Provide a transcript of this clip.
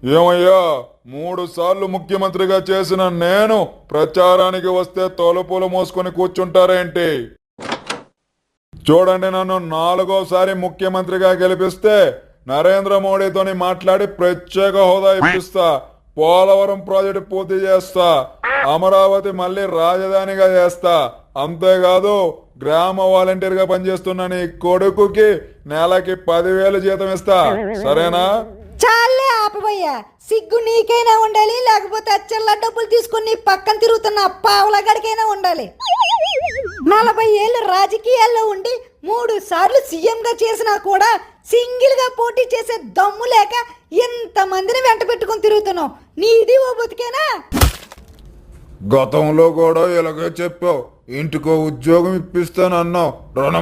ఏమయ్యా 3 సార్లు ముఖ్యమంత్రిగా చేసిన నేను ప్రచారానికి వస్తే తలుపులు మోసుకొని కూర్చుంటారేంటి? చూడండి, నన్ను 4వ సారి ముఖ్యమంత్రిగా గెలిపిస్తే నరేంద్ర మోడీతోని మాట్లాడి ప్రత్యేక హోదా ఇప్పిస్తా, పోలవరం ప్రాజెక్టు పూర్తి చేస్తా, అమరావతి మళ్ళీ రాజధానిగా చేస్తా. అంతేకాదు, గ్రామ వాలంటీర్గా పనిచేస్తున్న నీ కొడుకుకి నెలకి 10,000 జీతం ఇస్తా. సరేనా? చాలే ఆపబోయ్యా, సిగ్గు నీకైనా ఉండాలి, లేకపోతే అచ్చల్లా డబ్బులు తీసుకుని నీ పక్కన తిరుగుతున్న పావులగడికైనా ఉండాలి. 40 ఏళ్ళు రాజకీయాల్లో ఉండి 3 సార్లు సీఎంగా చేసినా కూడా సింగిల్ గా పోటీ చేసే దమ్ము లేక ఎంతమందిని వెంట పెట్టుకుని తిరుగుతున్నావు. నీది ఓ బతికేనా? గతంలో కూడా ఇలాగే చెప్పావు, ఇంటికో ఉద్యోగం ఇప్పిస్తానన్నావు, రుణం